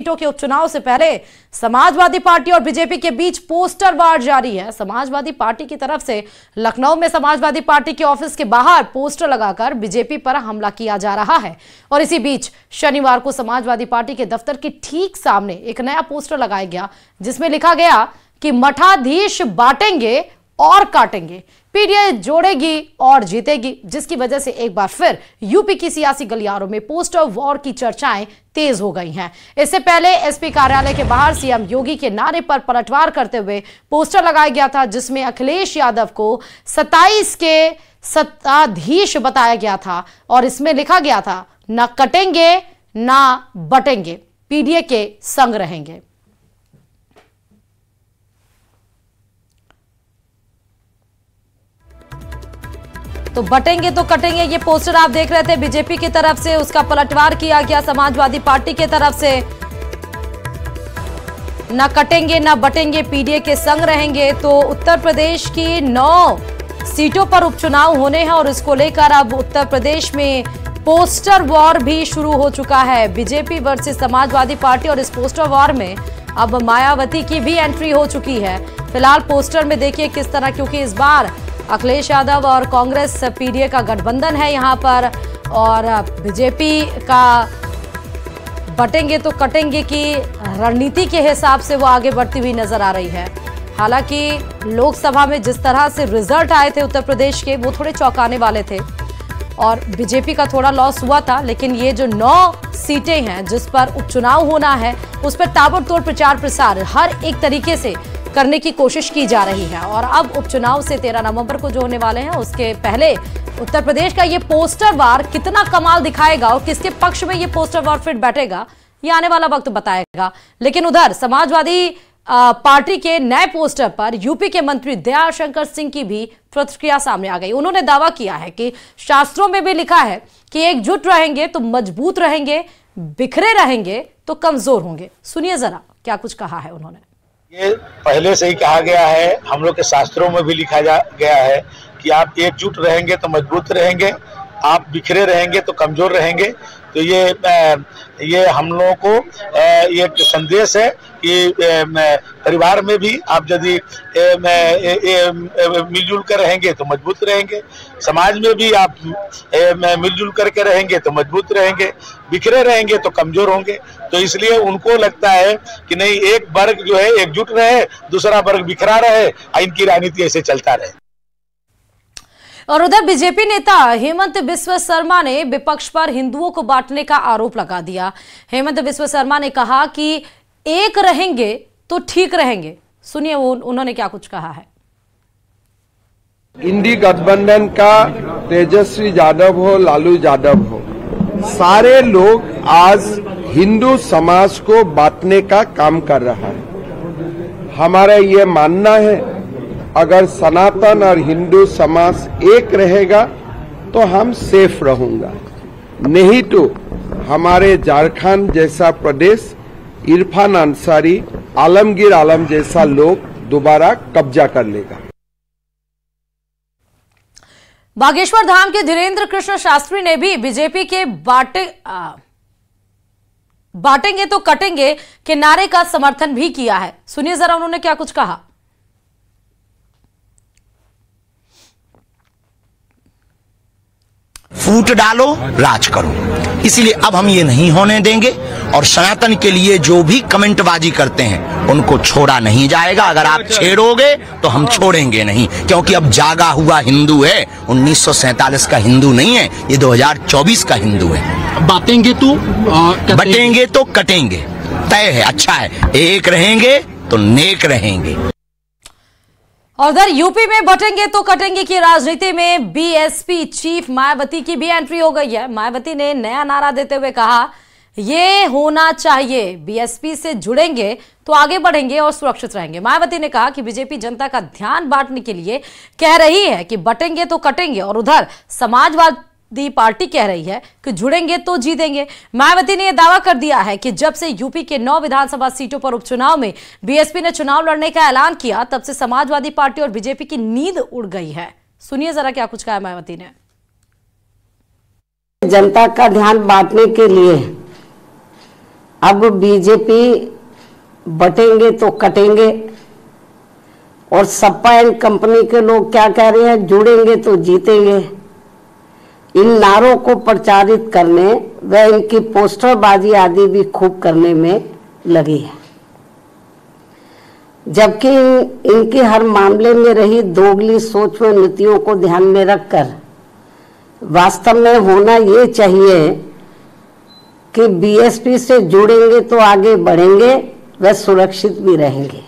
सीटों के उपचुनाव से पहले समाजवादी पार्टी और बीजेपी के बीच पोस्टर वार जारी है। समाजवादी पार्टी की तरफ से लखनऊ में समाजवादी पार्टी के ऑफिस के बाहर पोस्टर लगाकर बीजेपी पर हमला किया जा रहा है और इसी बीच शनिवार को समाजवादी पार्टी के दफ्तर के ठीक सामने एक नया पोस्टर लगाया गया जिसमें लिखा गया कि मठाधीश बांटेंगे और काटेंगे, पीडीए जोड़ेगी और जीतेगी, जिसकी वजह से एक बार फिर यूपी की सियासी गलियारों में पोस्टर वॉर की चर्चाएं तेज हो गई हैं। इससे पहले एसपी कार्यालय के बाहर सीएम योगी के नारे पर पलटवार करते हुए पोस्टर लगाया गया था जिसमें अखिलेश यादव को 27 के सत्ताधीश बताया गया था और इसमें लिखा गया था ना कटेंगे ना बटेंगे, पीडीए के संग रहेंगे। तो बटेंगे तो कटेंगे, ये पोस्टर आप देख रहे थे बीजेपी की तरफ से, उसका पलटवार किया गया समाजवादी पार्टी की तरफ से। ना कटेंगे ना बटेंगे, पीडीए के संग रहेंगे। तो उत्तर प्रदेश की 9 सीटों पर उपचुनाव होने हैं और इसको लेकर अब उत्तर प्रदेश में पोस्टर वॉर भी शुरू हो चुका है। बीजेपी वर्सेस समाजवादी पार्टी और इस पोस्टर वॉर में अब मायावती की भी एंट्री हो चुकी है। फिलहाल पोस्टर में देखिए किस तरह, क्योंकि इस बार अखिलेश यादव और कांग्रेस पीडीए का गठबंधन है यहां पर और बीजेपी का बटेंगे तो कटेंगे की रणनीति के हिसाब से वो आगे बढ़ती हुई नजर आ रही है। हालांकि लोकसभा में जिस तरह से रिजल्ट आए थे उत्तर प्रदेश के वो थोड़े चौंकाने वाले थे और बीजेपी का थोड़ा लॉस हुआ था, लेकिन ये जो 9 सीटें हैं जिस पर उपचुनाव होना है उस पर ताबड़तोड़ प्रचार प्रसार हर एक तरीके से करने की कोशिश की जा रही है। और अब उपचुनाव से 13 नवंबर को जो होने वाले हैं उसके पहले उत्तर प्रदेश का ये पोस्टर वार कितना कमाल दिखाएगा और किसके पक्ष में ये पोस्टर वार फिट बैठेगा ये आने वाला वक्त बताएगा। लेकिन उधर समाजवादी पार्टी के नए पोस्टर पर यूपी के मंत्री दयाशंकर सिंह की भी प्रतिक्रिया सामने आ गई। उन्होंने दावा किया है कि शास्त्रों में भी लिखा है कि एकजुट रहेंगे तो मजबूत रहेंगे, बिखरे रहेंगे तो कमजोर होंगे। सुनिए जरा क्या कुछ कहा है उन्होंने। ये पहले से ही कहा गया है, हम लोग के शास्त्रों में भी लिखा गया है कि आप एकजुट रहेंगे तो मजबूत रहेंगे, आप बिखरे रहेंगे तो कमजोर रहेंगे। तो ये हम लोगों को ये संदेश है कि परिवार में भी आप यदि मिलजुल कर रहेंगे तो मजबूत रहेंगे, समाज में भी आप मिलजुल करके रहेंगे तो मजबूत रहेंगे, बिखरे रहेंगे तो कमजोर होंगे। तो इसलिए उनको लगता है कि नहीं, एक वर्ग जो है एकजुट रहे, दूसरा वर्ग बिखरा रहे, इनकी राजनीति ऐसे चलता रहे। और उधर बीजेपी नेता हेमंत बिस्वा शर्मा ने विपक्ष पर हिंदुओं को बांटने का आरोप लगा दिया। हेमंत बिस्वा शर्मा ने कहा कि एक रहेंगे तो ठीक रहेंगे। सुनिए उन्होंने क्या कुछ कहा है। इंडी गठबंधन का तेजस्वी यादव हो, लालू यादव हो, सारे लोग आज हिंदू समाज को बांटने का काम कर रहा है। हमारा ये मानना है अगर सनातन और हिंदू समाज एक रहेगा तो हम सेफ रहूंगा, नहीं तो हमारे झारखंड जैसा प्रदेश इरफान अंसारी, आलमगीर आलम जैसा लोग दोबारा कब्जा कर लेगा। बागेश्वर धाम के धीरेन्द्र कृष्ण शास्त्री ने भी बीजेपी के बांटेंगे तो कटेंगे के नारे का समर्थन भी किया है। सुनिए जरा उन्होंने क्या कुछ कहा। फूट डालो, राज करो, इसलिए अब हम ये नहीं होने देंगे और सनातन के लिए जो भी कमेंटबाजी करते हैं उनको छोड़ा नहीं जाएगा। अगर आप छेड़ोगे तो हम छोड़ेंगे नहीं, क्योंकि अब जागा हुआ हिंदू है, 1947 का हिंदू नहीं है, ये 2024 का हिंदू है। बातेंगे तो बटेंगे तो कटेंगे, तय है, अच्छा है। एक रहेंगे तो नेक रहेंगे। और उधर यूपी में बटेंगे तो कटेंगे की राजनीति में बीएसपी चीफ मायावती की भी एंट्री हो गई है। मायावती ने नया नारा देते हुए कहा, ये होना चाहिए, बीएसपी से जुड़ेंगे तो आगे बढ़ेंगे और सुरक्षित रहेंगे। मायावती ने कहा कि बीजेपी जनता का ध्यान बांटने के लिए कह रही है कि बटेंगे तो कटेंगे और उधर समाजवादी पार्टी कह रही है कि जुड़ेंगे तो जीतेंगे। मायावती ने यह दावा कर दिया है कि जब से यूपी के 9 विधानसभा सीटों पर उपचुनाव में बीएसपी ने चुनाव लड़ने का ऐलान किया तब से समाजवादी पार्टी और बीजेपी की नींद उड़ गई है। सुनिए जरा क्या कुछ कहा मायावती ने। जनता का ध्यान बांटने के लिए अब बीजेपी बटेंगे तो कटेंगे, और सपा एंड कंपनी के लोग क्या कह रहे हैं, जुड़ेंगे तो जीतेंगे। इन नारों को प्रचारित करने व इनकी पोस्टरबाजी आदि भी खूब करने में लगी है, जबकि इनकी हर मामले में रही दोगली सोच व नीतियों को ध्यान में रखकर वास्तव में होना ये चाहिए कि बीएसपी से जुड़ेंगे तो आगे बढ़ेंगे व सुरक्षित भी रहेंगे।